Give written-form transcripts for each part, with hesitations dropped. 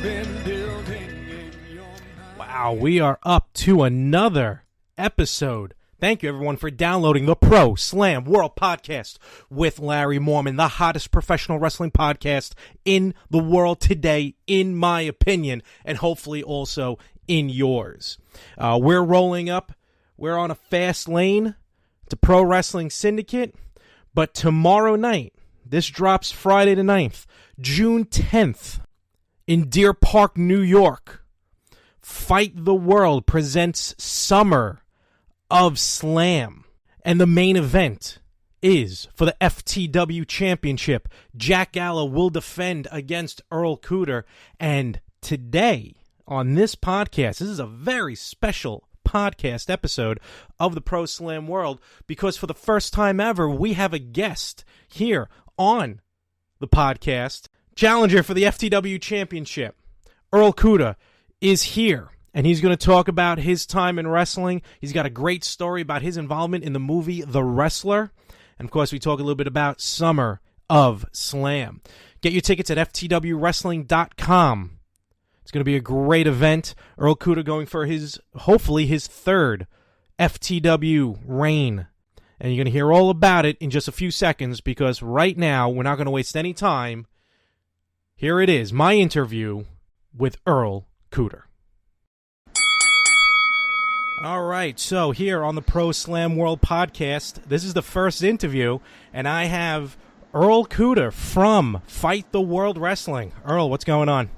been building in your mind. Wow, we are up to another episode. Thank you, everyone, for downloading the Pro Slam World Podcast with Larry Mormon, the hottest professional wrestling podcast in the world today, in my opinion, and hopefully also in yours. We're rolling up. We're on a fast lane to Pro Wrestling Syndicate, but tomorrow night, this drops Friday the 9th, June 10th, in Deer Park, New York, Fight the World presents Summer of Slam. And the main event is for the FTW Championship. Jack Gallow will defend against Earl Cooter. And today, on this podcast, this is a very special podcast episode of the Pro Slam World, because for the first time ever, we have a guest here on the podcast. Challenger for the FTW Championship, Earl Cooter, is here, and he's going to talk about his time in wrestling. He's got a great story about his involvement in the movie The Wrestler, and of course we talk a little bit about Summer of Slam. Get your tickets at ftwwrestling.com. It's going to be a great event. Earl Cooter going for hopefully his third FTW reign. And you're going to hear all about it in just a few seconds, because right now we're not going to waste any time. Here it is, my interview with Earl Cooter. All right, so here on the Pro Slam World Podcast, this is the first interview, and I have Earl Cooter from Fight the World Wrestling. Earl, what's going on?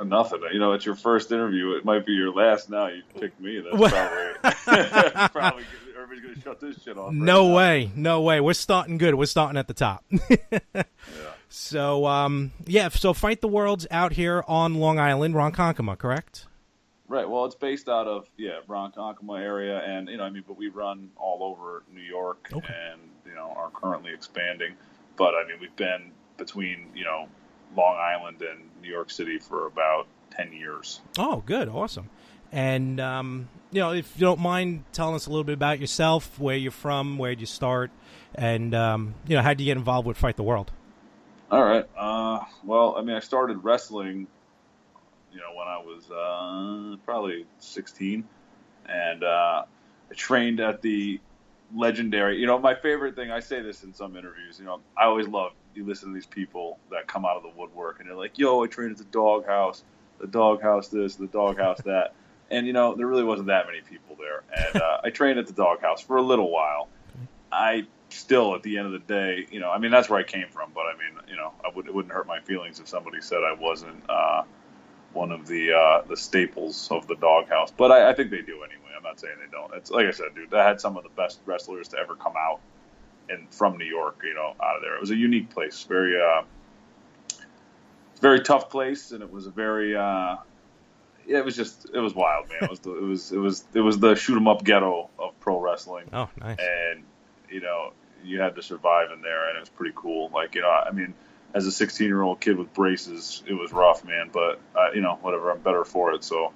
Nothing. You know, it's your first interview. It might be your last now. You picked me. That's probably everybody's going to shut this shit off. No way. No way. We're starting good. We're starting at the top. Yeah. So Fight the World's out here on Long Island, Ronkonkoma, correct? Right. Well, it's based out of, Ronkonkoma area. And, but we run all over New York and, are currently expanding. But, we've been between, Long Island and New York City for about 10 years. Oh, good. Awesome. And, if you don't mind telling us a little bit about yourself, where you're from, where did you start, and, how did you get involved with Fight the World? All right. I started wrestling, when I was probably 16. And I trained at the legendary, my favorite thing, I say this in some interviews, I always love, you listen to these people that come out of the woodwork and they're like, yo, I trained at the doghouse this, the doghouse that. And, there really wasn't that many people there. And I trained at the doghouse for a little while. I still, at the end of the day, that's where I came from. But, it wouldn't hurt my feelings if somebody said I wasn't one of the staples of the doghouse. But I think they do anyway. I'm not saying they don't. It's like I said, dude, that had some of the best wrestlers to ever come out from New York, out of there. It was a unique place, very tough place, and it was a very it was wild, man. It was the shoot 'em up ghetto of pro wrestling. Oh, nice. And you had to survive in there, and it was pretty cool. Like, as a 16-year-old kid with braces, it was rough, man. But whatever, I'm better for it. So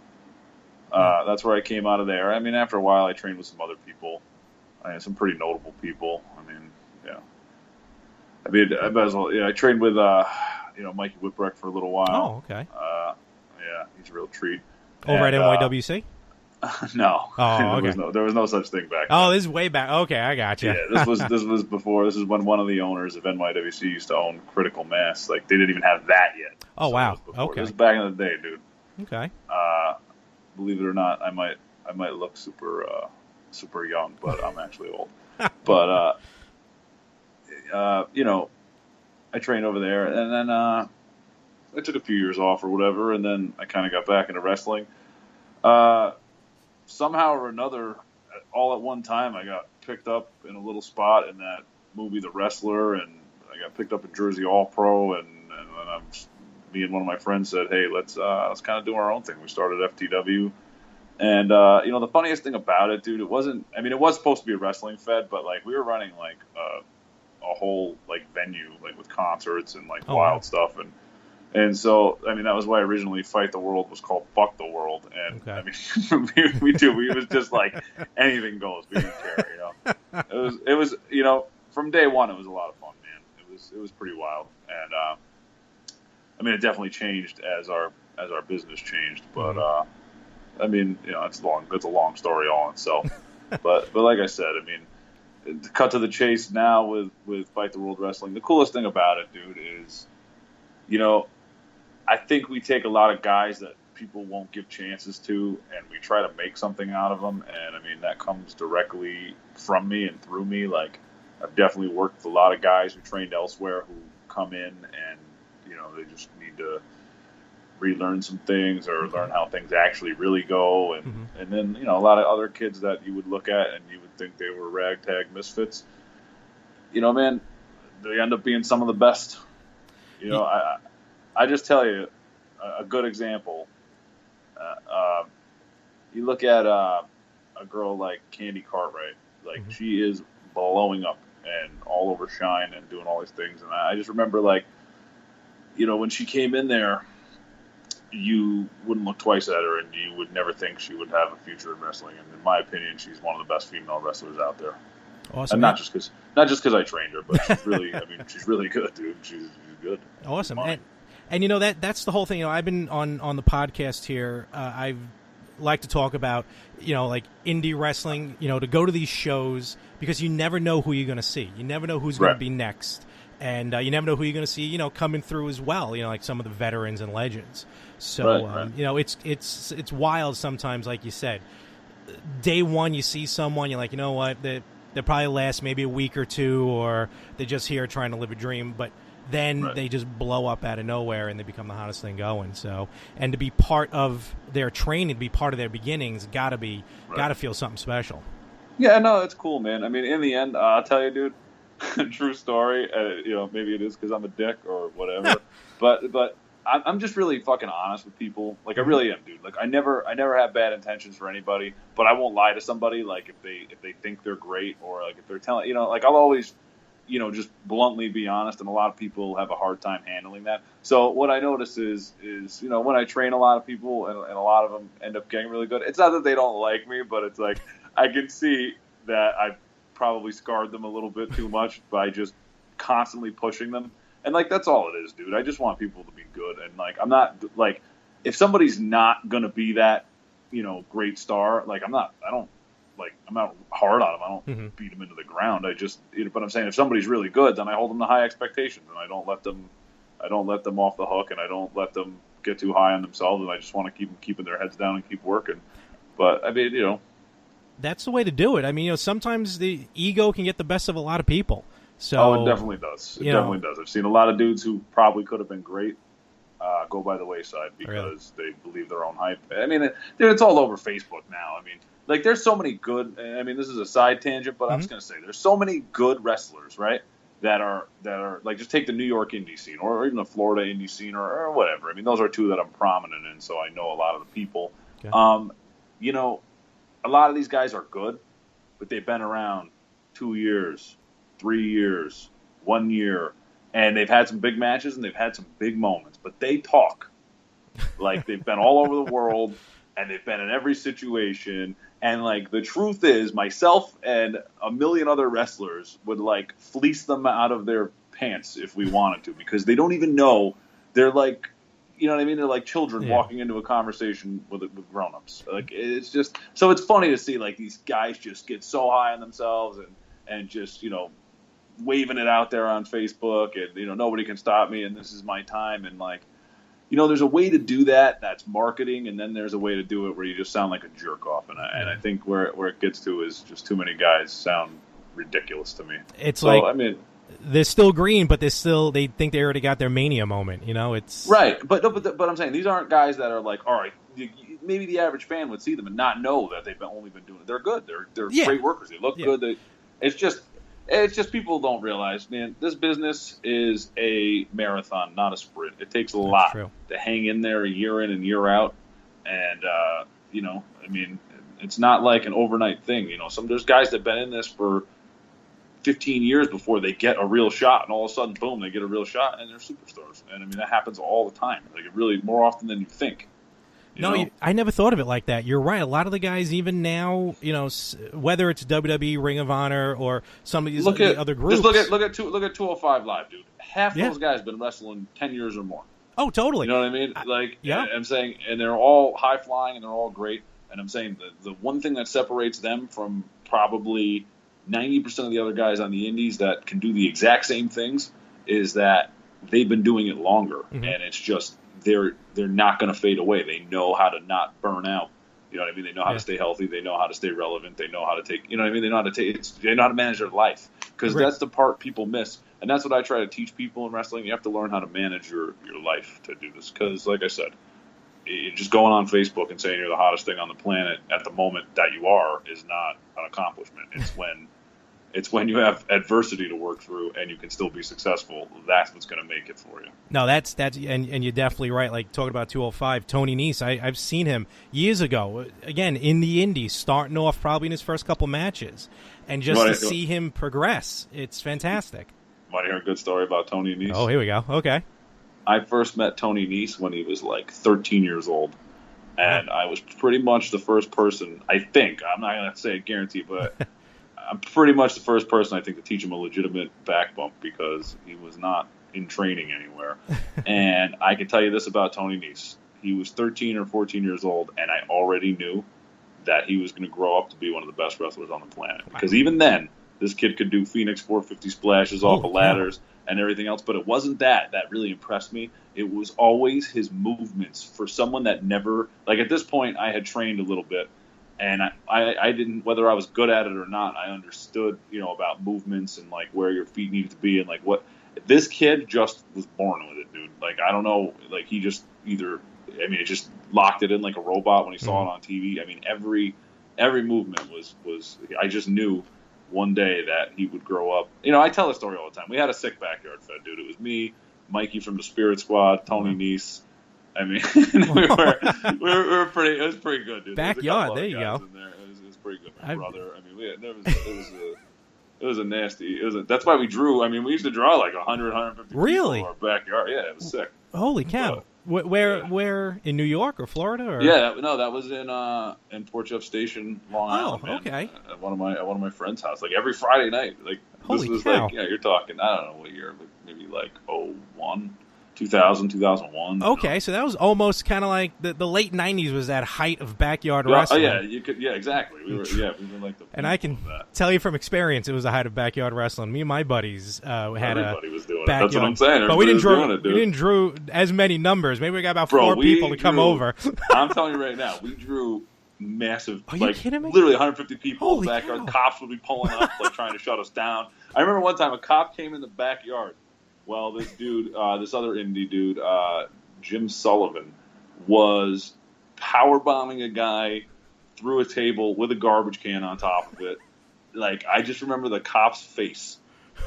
that's where I came out of there. After a while, I trained with some other people. Some pretty notable people. I trained with Mikey Whipwreck for a little while. Oh, okay. He's a real treat. Over at NYWC? No. Oh, okay. There was no such thing back then. Oh, this is way back. Okay, I got you. Yeah, this was before. This is when one of the owners of NYWC used to own Critical Mass. Like, they didn't even have that yet. Oh, so wow. Okay. This was back in the day, dude. Okay. Believe it or not, I might look super young, but I'm actually old. But I trained over there, and then I took a few years off or whatever, and then I kind of got back into wrestling. Somehow or another, all at one time, I got picked up in a little spot in that movie, The Wrestler, and I got picked up in Jersey All Pro, and then me and one of my friends said, hey, let's kind of do our own thing. We started FTW. And, the funniest thing about it, dude, it was supposed to be a wrestling fed, but, like, we were running, like, a whole, like, venue, like, with concerts and, like, wild stuff. And so, that was why originally Fight the World was called Fuck the World. And, it was just, like, anything goes. We didn't care, It was from day one, it was a lot of fun, man. It was pretty wild. And, it definitely changed as as our business changed. But I mean, it's a long story all in itself. but like I said, I mean, to cut to the chase now with Fight the World Wrestling, the coolest thing about it, dude, is I think we take a lot of guys that people won't give chances to, and we try to make something out of them. And I mean, that comes directly from me and through me. Like, I've definitely worked with a lot of guys who trained elsewhere who come in and they just need to relearn some things or learn how things actually really go. And then a lot of other kids that you would look at and you would think they were ragtag misfits. Man, they end up being some of the best. I just tell you a good example. You look at a girl like Candy Cartwright. Like, she is blowing up and all over Shine and doing all these things. And I just remember, like, when she came in there, you wouldn't look twice at her, and you would never think she would have a future in wrestling. And in my opinion, she's one of the best female wrestlers out there. Awesome. And not just because I trained her, but she's really, she's really good, dude. She's good. Awesome. And that's the whole thing. I've been on the podcast here. I've like to talk about, like indie wrestling, to go to these shows because you never know who you're going to see. You never know who's going to be next. And you never know who you're going to see, coming through as well, like some of the veterans and legends. So, it's wild sometimes, like you said. Day one, you see someone, you're like, you know what, they probably last maybe a week or two, or they're just here trying to live a dream. But then they just blow up out of nowhere and they become the hottest thing going. So, and to be part of their training, to be part of their beginnings, gotta feel something special. Yeah, no, it's cool, man. I mean, in the end, I'll tell you, dude. True story. Maybe it is because I'm a dick or whatever. but I'm just really fucking honest with people. Like, I really am, dude. Like, I never have bad intentions for anybody. But I won't lie to somebody. Like, if they think they're great, or like if they're telling, like, I'll always, just bluntly be honest. And a lot of people have a hard time handling that. So what I notice is when I train a lot of people and a lot of them end up getting really good. It's not that they don't like me, but it's like I can see that I've probably scarred them a little bit too much by just constantly pushing them. And like, that's all it is, dude. I just want people to be good. And like, I'm not like, if somebody's not going to be that, great star, like I'm not hard on them. I don't beat them into the ground. But I'm saying if somebody's really good, then I hold them to high expectations, and I don't let them off the hook, and I don't let them get too high on themselves. And I just want to keep them keeping their heads down and keep working. But I mean, that's the way to do it. I mean, sometimes the ego can get the best of a lot of people. So, it definitely does. It definitely does. I've seen a lot of dudes who probably could have been great go by the wayside because they believe their own hype. I mean, dude, it's all over Facebook now. I mean, like, there's so many good. I mean, this is a side tangent, but I'm just gonna say there's so many good wrestlers, right? That are like, just take the New York indie scene or even the Florida indie scene or whatever. I mean, those are two that I'm prominent in, so I know a lot of the people. Okay. A lot of these guys are good, but they've been around 2 years, 3 years, 1 year, and they've had some big matches and they've had some big moments. But they talk like they've been all over the world and they've been in every situation. And like, the truth is, myself and a million other wrestlers would like fleece them out of their pants if we wanted to, because they don't even know. They're like, you know what I mean? They're like children walking into a conversation with grown-ups. Like, it's just, so it's funny to see like these guys just get so high on themselves and just, waving it out there on Facebook and, nobody can stop me and this is my time. And like, there's a way to do that. That's marketing. And then there's a way to do it where you just sound like a jerk off. And I think where it gets to is just too many guys sound ridiculous to me. It's they're still green, but they think they already got their Mania moment. It's right. But I'm saying these aren't guys that are like, all right, maybe the average fan would see them and not know that they've only been doing it. They're good. They're great workers. They look good. It's just people don't realize, man, this business is a marathon, not a sprint. It takes a lot to hang in there year in and year out. And, I mean, it's not like an overnight thing. There's guys that have been in this for 15 years before they get a real shot, and all of a sudden, boom, they get a real shot, and they're superstars. And I mean, that happens all the time. Like, it really, more often than you think. I never thought of it like that. You're right. A lot of the guys, even now, whether it's WWE, Ring of Honor, or some of these other groups. Just look at 205 Live, dude. Half those guys have been wrestling 10 years or more. Oh, totally. You know what I mean? Yeah. I'm saying, and they're all high flying and they're all great. And I'm saying the one thing that separates them from probably 90% of the other guys on the indies that can do the exact same things is that they've been doing it longer, Mm-hmm. and it's just they're not going to fade away. They know how to not burn out. You know what I mean? They know how to stay healthy. They know how to stay relevant. They know how to take. You know what I mean? They know how to take. They know how to manage their life, because that's the part people miss, and that's what I try to teach people in wrestling. You have to learn how to manage your life to do this, because, like I said, just going on Facebook and saying you're the hottest thing on the planet at the moment that you are is not an accomplishment. It's when you have adversity to work through and you can still be successful. That's what's going to make it for you. No, that's and you're definitely right. Like, talking about 205, Tony Nese, I've seen him years ago, again, in the indies, starting off probably in his first couple matches, and just to see him progress, it's fantastic. Want to hear a good story about Tony Nese? Oh, here we go. Okay. I first met Tony Nese when he was like 13 years old, and I was pretty much the first person, I think, I'm not going to say a guarantee, but I'm pretty much the first person, I think, to teach him a legitimate back bump, because he was not in training anywhere. And I can tell you this about Tony Nese. He was 13 or 14 years old, and I already knew that he was going to grow up to be one of the best wrestlers on the planet. Because even then, this kid could do Phoenix 450 splashes off of ladders and everything else. But it wasn't that really impressed me. It was always his movements. For someone that never, like, at this point, I had trained a little bit. And I didn't, whether I was good at it or not, I understood, about movements and, like, where your feet needed to be and, like, what. This kid just was born with it, dude. Like, I don't know. Like, he just it just locked it in like a robot when he saw it on TV. I mean, every movement was I just knew one day that he would grow up. I tell the story all the time. We had a sick backyard fed, dude. It was me, Mikey from the Spirit Squad, Tony Nese. I mean, we were pretty. It was pretty good, dude. Backyard, there you go. It was pretty good. My brother. I mean, it was a nasty. That's why we drew. I mean, we used to draw like 100, 150 really? people in our backyard. Yeah, it was sick. Holy cow! Where in New York or Florida? Or? Yeah, that was in Port Jeff Station, Long Island. Oh, okay. At one of my friends' house, like every Friday night. Like, holy this was cow. like, you're talking. I don't know what year, but maybe like 01. 2000, 2001. Okay, so that was almost kind of like the late 90s was that height of backyard wrestling. Oh, yeah, you could. Yeah, exactly. We were like the. And I can tell you from experience, it was the height of backyard wrestling. Me and my buddies everybody was doing backyard. That's what I'm saying. But we didn't draw as many numbers. Maybe we got about 4 people to come over. I'm telling you right now, we drew massive. Are you kidding me? Literally 150 people in the backyard. Cow. Cops would be pulling up, like trying to shut us down. I remember one time a cop came in the backyard. Well, this dude, this other indie dude, Jim Sullivan, was powerbombing a guy through a table with a garbage can on top of it. Like, I just remember the cop's face.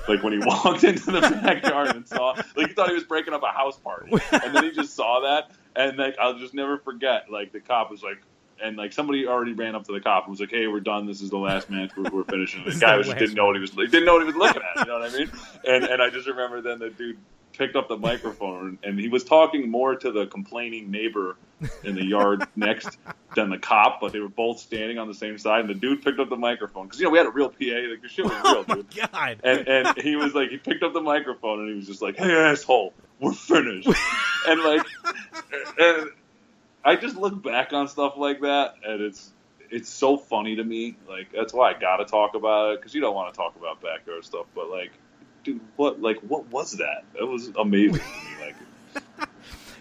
Like, when he walked into the backyard and saw, like, he thought he was breaking up a house party. And then he just saw that, and, like, I'll just never forget, like, the cop was like, and, like, somebody already ran up to the cop and was like, "Hey, we're done. This is the last match. We're finishing." The guy didn't know what he was looking at. You know what I mean? And I just remember then the dude picked up the microphone and he was talking more to the complaining neighbor in the yard next than the cop, but they were both standing on the same side. And the dude picked up the microphone because we had a real PA. Like, the shit was real, dude. Oh my God. And he was like, he picked up the microphone and he was just like, "Hey, asshole, we're finished." And like, and I just look back on stuff like that, and it's so funny to me. Like, that's why I gotta talk about it, because you don't want to talk about backyard stuff. But, like, dude, what was that? That was amazing to me. Like,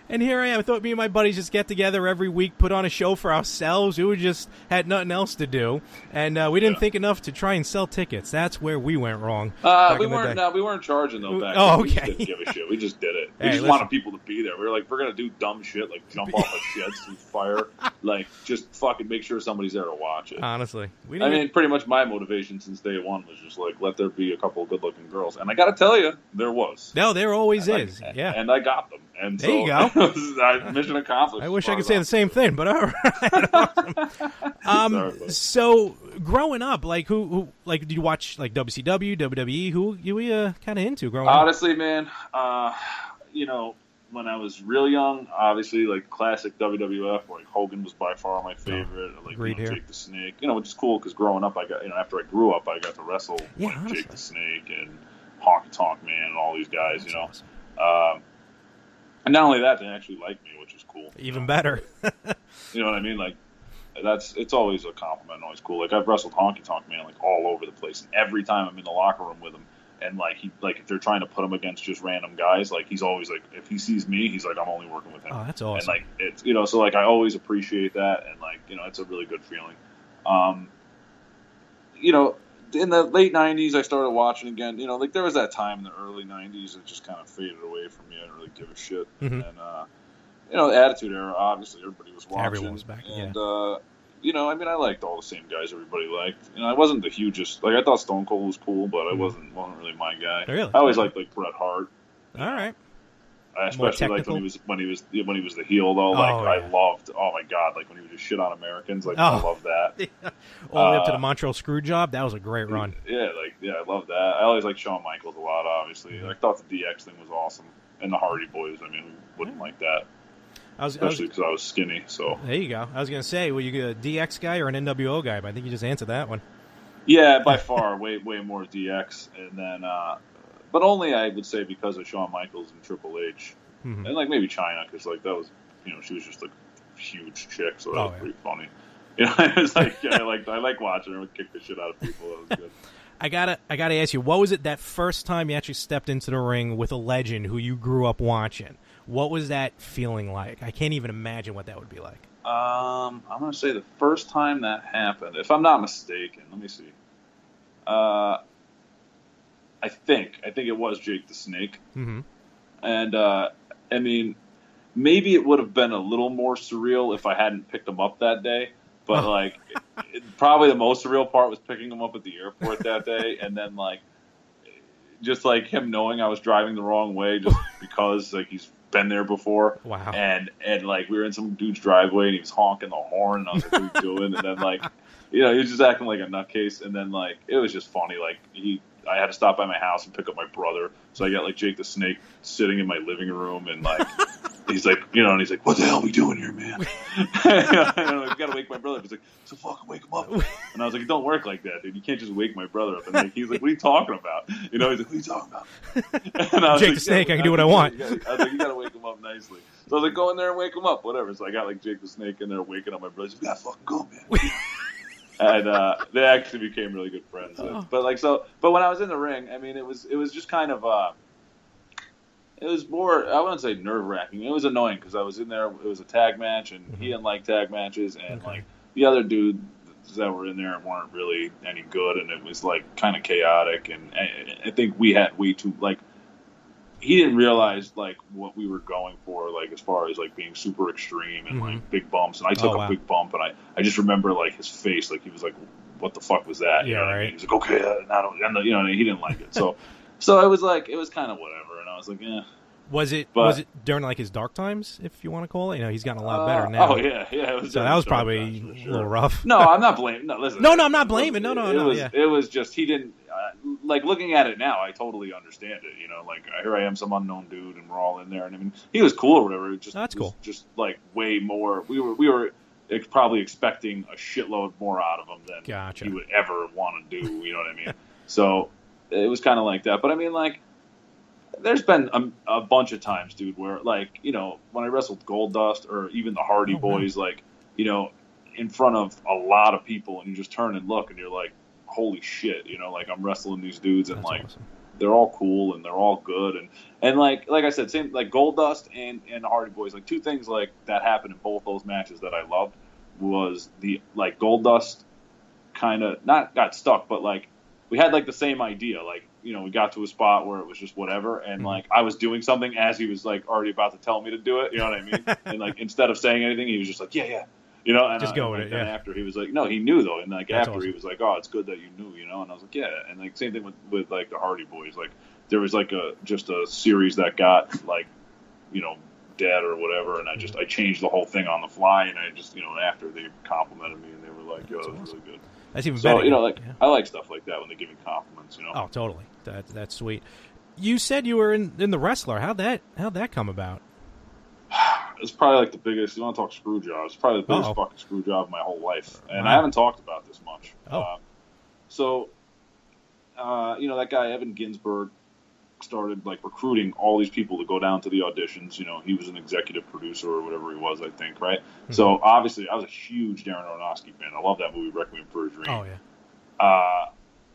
and here I am. I thought me and my buddies just get together every week, put on a show for ourselves. We just had nothing else to do, and we didn't think enough to try and sell tickets. That's where we went wrong. We weren't charging them back. Oh, okay. We just didn't give a shit. We just did it. We just wanted people to be there. We were like, we're gonna do dumb shit like jump off of sheds through fire, like just fucking make sure somebody's there to watch it. Honestly, pretty much my motivation since day one was just like, let there be a couple of good-looking girls, and I gotta tell you, there was. No, there always is. Yeah, and I got them. And there you go. Mission accomplished. I wish I could say the same thing, but all right. Awesome. So growing up, like who did you watch, like WCW, WWE? Who you were kind of into growing up? Honestly, man, when I was real young, obviously like classic WWF, like Hogan was by far my favorite. Like Jake the Snake, which is cool because growing up, I got after I grew up, I got to wrestle Jake the Snake and Honky Tonk Man and all these guys. Awesome. And not only that, they actually like me, which is cool. Even better. You know what I mean? Like, it's always a compliment, always cool. Like, I've wrestled Honky Tonk Man like all over the place, and every time I'm in the locker room with him, and like if they're trying to put him against just random guys, like he's always like, if he sees me, he's like, I'm only working with him. Oh, that's awesome. And like it's so like I always appreciate that, and like it's a really good feeling. In the late '90s, I started watching again. Like there was that time in the early '90s that just kind of faded away from me. I didn't really give a shit. Mm-hmm. And the Attitude Era, obviously everybody was watching. Everyone was back. And yeah. I liked all the same guys everybody liked. I wasn't the hugest. Like I thought Stone Cold was cool, but I wasn't really my guy. Really? I always liked like Bret Hart. All right. I especially liked when he was the heel though. Like I loved. Oh my god! Like when he would just shit on Americans. Like I loved that. All the way up to the Montreal Screwjob. That was a great run. Yeah, I love that. I always liked Shawn Michaels a lot. Obviously, I thought the DX thing was awesome, and the Hardy Boys. I mean, who wouldn't like that? Especially because I was skinny. So there you go. I was gonna say, were you a DX guy or an NWO guy? But I think you just answered that one. Yeah, by far, way more DX, and then. But only, I would say, because of Shawn Michaels and Triple H. Mm-hmm. And, like, maybe Chyna, because, like, that was, she was just a huge chick, so that was pretty funny. It was like, I like watching her kick the shit out of people. That was good. I gotta ask you, what was it that first time you actually stepped into the ring with a legend who you grew up watching? What was that feeling like? I can't even imagine what that would be like. I'm going to say the first time that happened, if I'm not mistaken, let me see. I think it was Jake the Snake. Mm-hmm. And, I mean, maybe it would have been a little more surreal if I hadn't picked him up that day. But, like, probably the most surreal part was picking him up at the airport that day. And then, like, just, like, him knowing I was driving the wrong way just because, like, he's been there before. Wow. And like, we were in some dude's driveway, and he was honking the horn. And I was like, what are you doing? And then, like, he was just acting like a nutcase. And then, like, it was just funny. Like, I had to stop by my house and pick up my brother. So I got, like, Jake the Snake sitting in my living room, and, like, he's like, and he's like, what the hell are we doing here, man? And I got to wake my brother up. He's like, so fucking wake him up. And I was like, it don't work like that, dude. You can't just wake my brother up. And, like, he's like, what are you talking about? He's like, what are you talking about? And I was Jake like, the Snake, I can do what I want. I was like, you got to wake him up nicely. So I was like, go in there and wake him up, whatever. So I got, like, Jake the Snake in there waking up my brother. He's like, we got to fucking go, man. And they actually became really good friends. But when I was in the ring, I mean, it was just kind of it was more, I wouldn't say nerve wracking. It was annoying because I was in there. It was a tag match, and he didn't like tag matches, and like the other dudes that were in there weren't really any good, and it was like kind of chaotic. And I think we had way too like. He didn't realize like what we were going for, like as far as like being super extreme and like big bumps. And I took a big bump, and I just remember like his face, like he was like, "What the fuck was that?" You know what I mean? He was like, "Okay," and he didn't like it. So it was like it was kind of whatever, and I was like, "Yeah." Was it during like his dark times, if you want to call it? He's gotten a lot better now. Oh yeah. So that was probably a little rough. No, I'm not blaming. No, listen. No, I'm not blaming. It was just he didn't. Like looking at it now, I totally understand it. Like here I am, some unknown dude, and we're all in there. And I mean, he was cool or whatever. That's cool. Just like way more. We were probably expecting a shitload more out of him than he would ever want to do. You know what I mean? So it was kind of like that. But I mean, like, there's been a bunch of times, dude, where like when I wrestled Goldust or even the Hardy Boys, like in front of a lot of people, and you just turn and look, and you're like, holy shit, like I'm wrestling these dudes, and like awesome. They're all cool and they're all good, and like I said, same like Goldust and the Hardy Boys, like two things like that happened in both those matches that I loved was the like Goldust kind of not got stuck, but like we had like the same idea, like we got to a spot where it was just whatever, and like I was doing something as he was like already about to tell me to do it, you know what I mean? And like instead of saying anything, he was just like yeah. And just go with it. And after he was like, no, he knew though, and like that's after awesome. He was like, oh, it's good that you knew, and I was like, yeah, and like same thing with like the Hardy Boys, like there was like just a series that got like, dead or whatever, and I changed the whole thing on the fly, and I just after they complimented me and they were like, yo, that was really good. That's even better. So I like stuff like that when they give me compliments, Oh, totally. That's sweet. You said you were in the Wrestler. How'd that come about? It's probably like the biggest. You want to talk screw jobs? It's probably the biggest fucking screw job of my whole life, and I haven't talked about this much. Oh. So that guy Evan Ginsberg started like recruiting all these people to go down to the auditions. You know, he was an executive producer or whatever he was, I think, right? Mm-hmm. So obviously, I was a huge Darren Aronofsky fan. I love that movie, Requiem for a Dream. Oh yeah.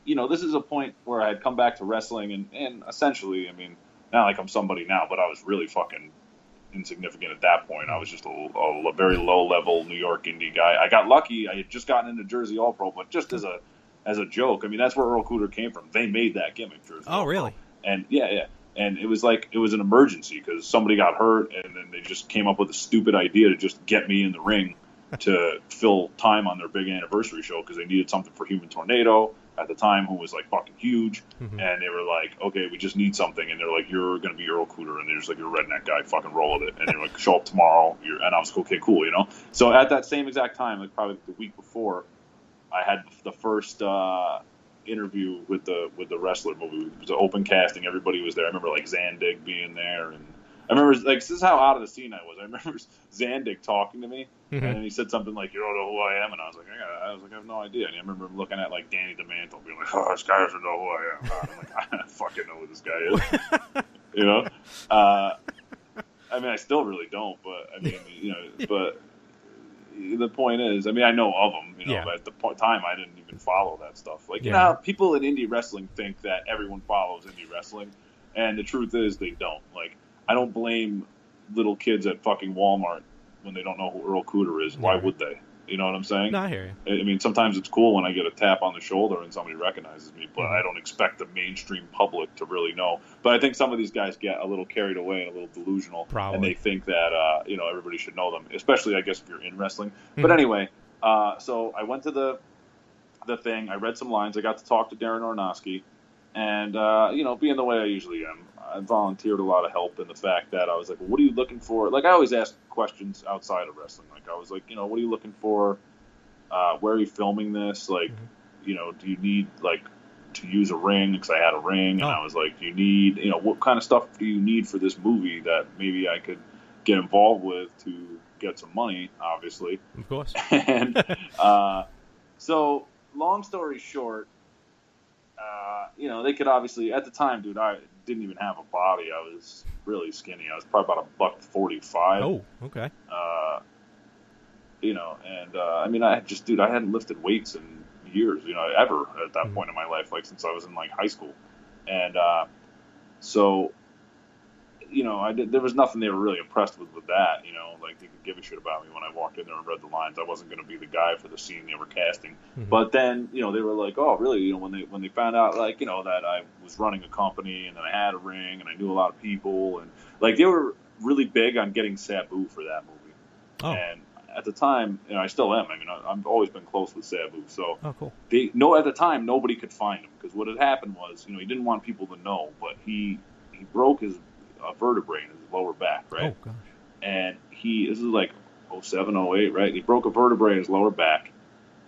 You know, this is a point where I had come back to wrestling, and essentially, I mean, not like I'm somebody now, but I was really fucking insignificant at that point. I was just a very low-level New York indie guy. I got lucky. I had just gotten into Jersey All-Pro, but just as a joke. I mean, that's where Earl Cooter came from. They made that gimmick, Jersey All-Pro. Really? And yeah. And it was an emergency because somebody got hurt, and then they just came up with a stupid idea to just get me in the ring to fill time on their big anniversary show because they needed something for Human Tornado at the time, who was like fucking huge. Mm-hmm. And they were like, okay, we just need something. And they're like, you're going to be Earl Cooter. And they're just like, you're a redneck guy, fucking roll with it. And they're like, show up tomorrow. And I was like, okay, cool, you know? So at that same exact time, like probably the week before, I had the first interview with the wrestler movie. It was an open casting. Everybody was there. I remember like Zandig being there, and I remember like this is how out of the scene I was. I remember Zandig talking to me, mm-hmm. and he said something like, "You don't know who I am," and I was like, I have no idea. And I remember looking at like Danny DeMantle, being like, "Oh, this guy doesn't know who I am." I'm like, I don't fucking know who this guy is, you know. I mean, I still really don't, but I mean, you know, but. The point is, I mean, I know of them, you know, but at the time I didn't even follow that stuff. Like, you know, people in indie wrestling think that everyone follows indie wrestling, and the truth is they don't. Like, I don't blame little kids at fucking Walmart when they don't know who Earl Cooter is. Why would they? You know what I'm saying? No, I hear you. I mean, sometimes it's cool when I get a tap on the shoulder and somebody recognizes me, but I don't expect the mainstream public to really know. But I think some of these guys get a little carried away and a little delusional, Probably. And they think that you know, everybody should know them, especially I guess if you're in wrestling. But anyway, so I went to the thing. I read some lines. I got to talk to Darren Aronofsky, and you know, being the way I usually am, I volunteered a lot of help in the fact that I was like, well, what are you looking for? Like, I always ask questions outside of wrestling. Like, I was like, you know, what are you looking for? Where are you filming this? Like, you know, do you need, like, to use a ring? Because I had a ring. And I was like, do you need, you know, what kind of stuff do you need for this movie that maybe I could get involved with to get some money, obviously. Of course. And so, long story short, you know, they could obviously, at the time, dude, I didn't even have a body. I was really skinny. I was probably about $145. Oh, okay. You know, and I mean, I hadn't lifted weights in years, you know, ever at that point in my life, like since I was in like high school. And so, you know, there was nothing they were really impressed with that, you know, like they could give a shit about me when I walked in there and read the lines. I wasn't going to be the guy for the scene they were casting. But then, you know, they were like, oh, really? You know, when they found out, like, you know, that I was running a company and that I had a ring and I knew a lot of people, and like they were really big on getting Sabu for that movie. Oh. And at the time, you know, I still am. I mean, I've always been close with Sabu. So cool. At the time, nobody could find him because what had happened was, you know, he didn't want people to know, but he broke his vertebrae in his lower back, right? Oh, gosh. And this is like 07, 08, right? He broke a vertebrae in his lower back,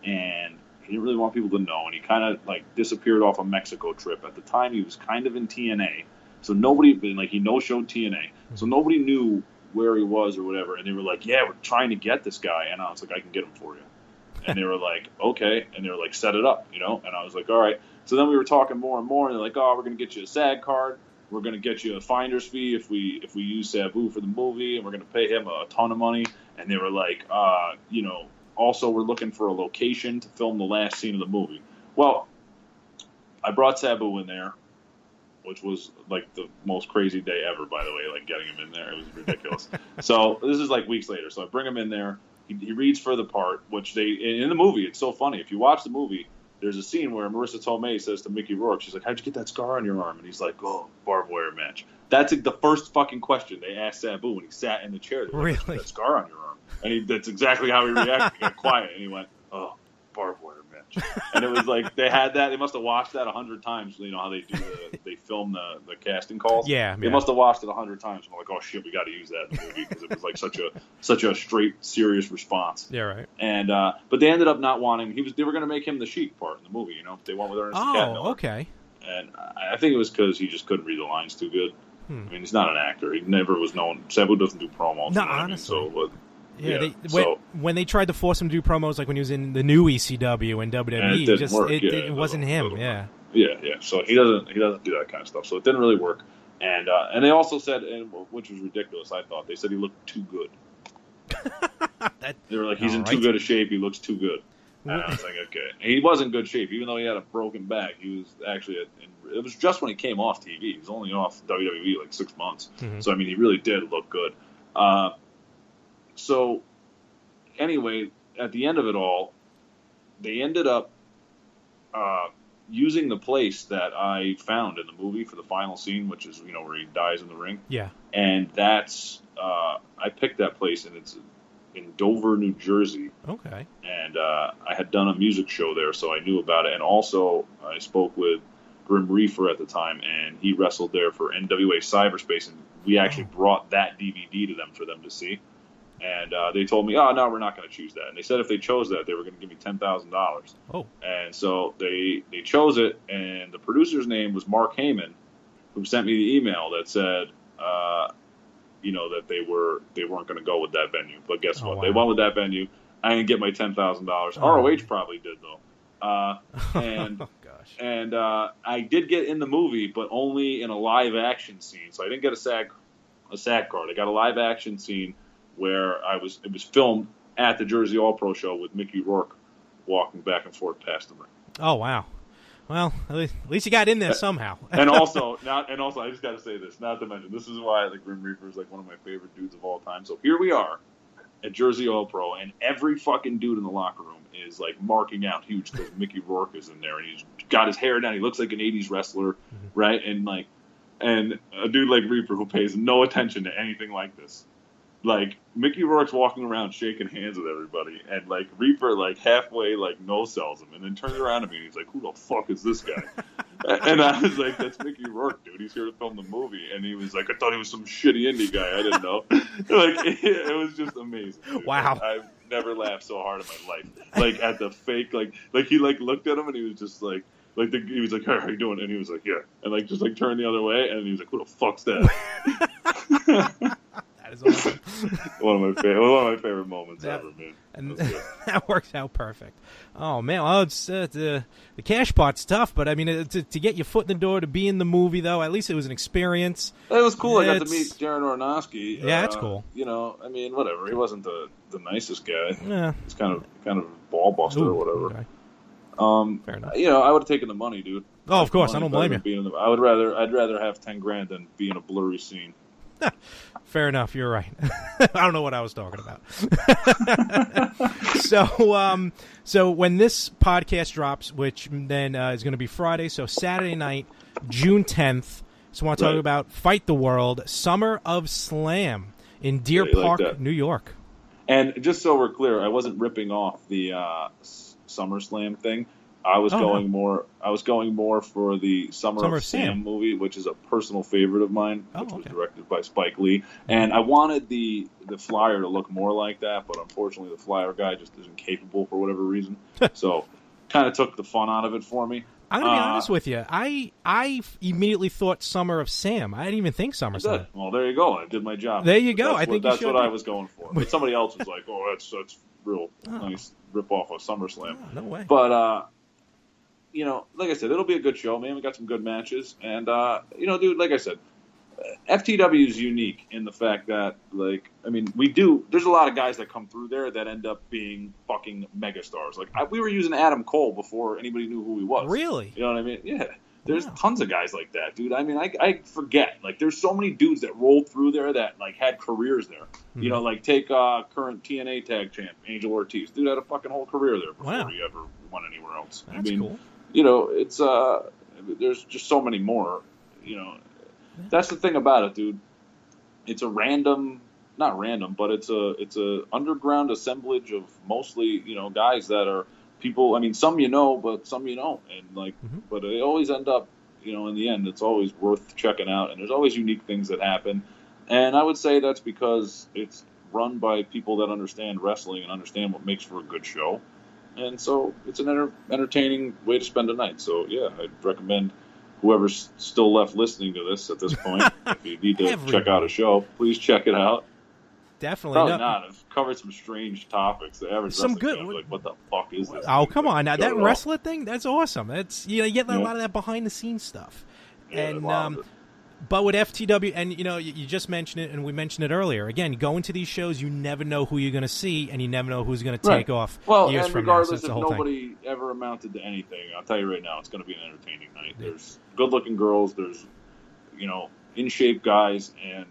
and he didn't really want people to know, and he kind of like disappeared off a Mexico trip. At the time, he was kind of in TNA, so nobody, like, he no-showed TNA, so nobody knew where he was or whatever, and they were like, yeah, we're trying to get this guy, and I was like, I can get him for you. And they were like, okay, and they were like, set it up, you know, and I was like, all right. So then we were talking more and more, and they're like, oh, we're going to get you a SAG card, we're going to get you a finder's fee if we use Sabu for the movie, and we're going to pay him a ton of money. And they were like, you know, also we're looking for a location to film the last scene of the movie. Well, I brought Sabu in there, which was like the most crazy day ever, by the way, like getting him in there. It was ridiculous. So this is like weeks later. So I bring him in there. He reads for the part, which in the movie, it's so funny. If you watch the movie, there's a scene where Marissa Tomei says to Mickey Rourke, she's like, how'd you get that scar on your arm? And he's like, oh, barbed wire match. That's like the first fucking question they asked Sabu when he sat in the chair. Really? Like, that scar on your arm? And that's exactly how he reacted. He got quiet, and he went, oh, barbed wire match. And it was like, they had that. They must have watched that 100 times. You know how they they film the casting calls? Yeah. They must have watched it 100 times. And they're like, oh, shit, we got to use that in the movie because it was like such a straight, serious response. Yeah, right. And but they ended up not wanting. They were going to make him the Sheik part in the movie. You know, they went with Ernest Catmiller. Oh, okay. And I think it was because he just couldn't read the lines too good. I mean, he's not an actor. He never was known. Sabu doesn't do promos. No, you know honestly. I mean? So, yeah, when they tried to force him to do promos, like when he was in the new ECW and WWE, it wasn't him. Yeah. Yeah. So he doesn't do that kind of stuff. So it didn't really work. And they also said, which was ridiculous, I thought, they said he looked too good. They were like, he's in too good a shape. He looks too good. And I was like, okay. And he was in good shape, even though he had a broken back. He was actually, it was just when he came off TV. He was only off WWE like 6 months. Mm-hmm. So, I mean, he really did look good. So, anyway, at the end of it all, they ended up using the place that I found in the movie for the final scene, which is, where he dies in the ring. Yeah. And that's, I picked that place, and it's in Dover, New Jersey. Okay. And I had done a music show there, so I knew about it. And also, I spoke with Grim Reaper at the time, and he wrestled there for NWA Cyberspace, and we actually brought that DVD to them for them to see. And they told me, no, we're not going to choose that. And they said if they chose that, they were going to give me $10,000. Oh. And so they chose it, and the producer's name was Mark Heyman, who sent me the email that said, that they weren't going to go with that venue. But guess what? Wow. They went with that venue. I didn't get my $10,000. ROH probably did, though. And oh, gosh. And I did get in the movie, but only in a live action scene. So I didn't get a SAG card. I got a live action scene where it was filmed at the Jersey All Pro show with Mickey Rourke walking back and forth past the ring. Oh, wow. Well, at least you got in there somehow. and also, I just got to say this, not to mention, this is why the Grim Reaper is like one of my favorite dudes of all time. So here we are at Jersey All Pro, and every fucking dude in the locker room is like marking out huge because Mickey Rourke is in there, and he's got his hair down. He looks like an '80s wrestler, right? And a dude like Reaper who pays no attention to anything like this. Like, Mickey Rourke's walking around shaking hands with everybody, and, like, Reaper, like, halfway, like, no-sells him, and then turns around to me, and he's like, who the fuck is this guy? And I was like, that's Mickey Rourke, dude. He's here to film the movie. And he was like, I thought he was some shitty indie guy. I didn't know. It was just amazing, dude. Wow. I've never laughed so hard in my life. Like, at the fake, like he, like, looked at him, and he was just like he was like, hey, how you doing? And he was like, yeah. And, like, just, like, turned the other way, and he was like, who the fuck's that? Is awesome. one of my favorite moments ever, man. And that works out perfect. Oh man, well, it's the cash part's tough, but I mean, to get your foot in the door, to be in the movie, though, at least it was an experience. It was cool. I got to meet Darren Aronofsky. Yeah, that's cool. I mean, whatever. He wasn't the nicest guy. Yeah, he's kind of ball buster or whatever. Okay. Fair enough. I would have taken the money, dude. Oh, of course, I don't blame you. I'd rather have $10,000 than be in a blurry scene. Fair enough. You're right. I don't know what I was talking about. So when this podcast drops, which then is going to be Friday, so Saturday night, June 10th. So I want to talk about Fight the World, Summer of Slam in Deer Park, New York. And just so we're clear, I wasn't ripping off the SummerSlam thing. I was going more for the Summer of Sam movie, which is a personal favorite of mine, which was directed by Spike Lee. And I wanted the flyer to look more like that, but unfortunately the flyer guy just isn't capable for whatever reason. So kind of took the fun out of it for me. I'm going to be honest with you. I immediately thought Summer of Sam. I didn't even think SummerSlam. Well, there you go. I did my job. There you go. That's what I was going for. But somebody else was like, oh, that's real nice rip off of SummerSlam. Oh, no way. But, like I said, it'll be a good show, man. We got some good matches. And, dude, like I said, FTW is unique in the fact that, there's a lot of guys that come through there that end up being fucking megastars. We were using Adam Cole before anybody knew who he was. Really? You know what I mean? Yeah. There's tons of guys like that, dude. I mean, I forget. There's so many dudes that rolled through there that, had careers there. Mm-hmm. Take current TNA tag champ, Angel Ortiz. Dude had a fucking whole career there before he ever went anywhere else. That's cool. It's there's just so many more. That's the thing about it, dude. It's not random, but it's a underground assemblage of mostly guys that are people. I mean, some but some you don't, and but they always end up in the end, it's always worth checking out, and there's always unique things that happen, and I would say that's because it's run by people that understand wrestling and understand what makes for a good show. And so it's an entertaining way to spend a night. So, yeah, I'd recommend whoever's still left listening to this at this point, if you need to check out a show, please check it out. Definitely. Probably No. not. I've covered some strange topics. The average Some wrestling good- fan is like, what the fuck is this? Oh, come on. Now, Shut that it off. wrestler thing, that's awesome. That's, you get a Yeah. lot of that behind-the-scenes stuff. Yeah, And a lot of it. But with FTW, and you just mentioned it, and we mentioned it earlier. Again, going to these shows, you never know who you're going to see, and you never know who's going to take off Well, years and from now. So regardless that's the if whole thing. nobody ever amounted to anything, I'll tell you right now, it's going to be an entertaining night. There's good-looking girls, there's in-shape guys, and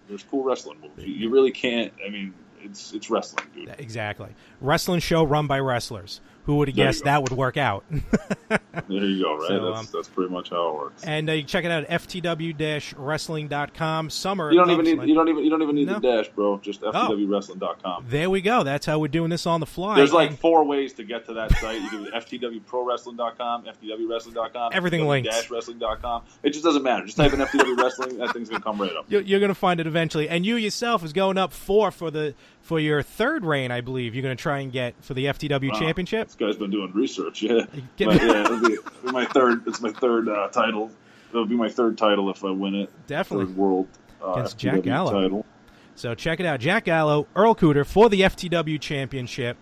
there's cool wrestling moves. You really can't. I mean, it's wrestling, dude. Exactly. Wrestling show run by wrestlers. Who would have There you guessed go. that would work out? There you go, right? So, That's pretty much how it works. And you check it out at ftw-wrestling.com. Summer. You don't even need No. the dash, bro. Just ftwwrestling.com. There we go. That's how we're doing this on the fly. There's like And 4 ways to get to that site. You do ftwprowrestling.com, ftwwrestling.com, Everything linked. ftw-wrestling.com. It just doesn't matter. Just type in FTW Wrestling. That thing's going to come right up. you're going to find it eventually. And you yourself is going up for your third reign, I believe. You're going to try and get for the FTW Wow. Championship. This guy's been doing research, yeah. Get- But, yeah, it'll be my third. It's my third title. It'll be my third title if I win it. Definitely. Third world Against FTW Jack Gallow. title. So check it out. Jack Gallow, Earl Cooter for the FTW Championship.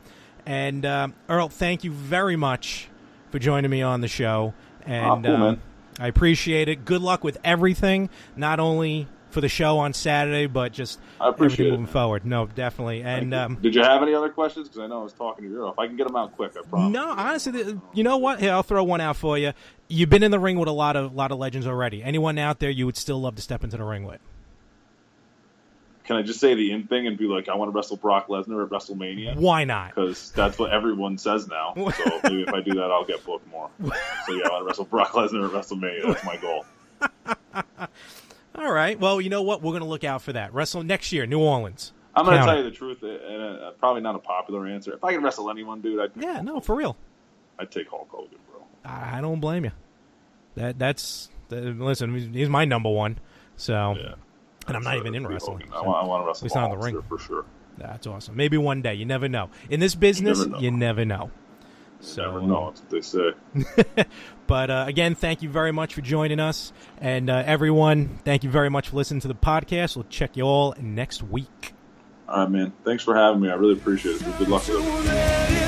And Earl, thank you very much for joining me on the show. And Cool, man. I appreciate it. Good luck with everything, not only for the show on Saturday, but just I appreciate everything it, moving man. forward. No, definitely. And Did you have any other questions? Because I know I was talking to you. If I can get them out quick, I promise. no, honestly, you know what? Here, I'll throw one out for you. You've been in the ring with a lot of legends already. Anyone out there you would still love to step into the ring with? Can I just say the in thing and be like, I want to wrestle Brock Lesnar at WrestleMania? Why not? Because that's what everyone says now. So maybe if I do that, I'll get booked more. So yeah, I want to wrestle Brock Lesnar at WrestleMania. That's my goal. All right. Well, you know what? We're going to look out for that. Wrestle next year, New Orleans. I'm going to Count tell it. you the truth, and probably not a popular answer. If I could wrestle anyone, dude, Yeah, no, for real. I'd take Hulk Hogan, bro. I don't blame you. Listen, he's my number one. So, Yeah. and I'm not even in That's wrestling. Hogan. So I want to wrestle he's not in the Hulk, ring. for sure. that's awesome. Maybe one day. You never know. In this business, never know. you never know. You never know. That's what they say. But again, thank you very much for joining us. And everyone, thank you very much for listening to the podcast. We'll check you all next week. All right, man. Thanks for having me. I really appreciate it. Good luck with it. Ready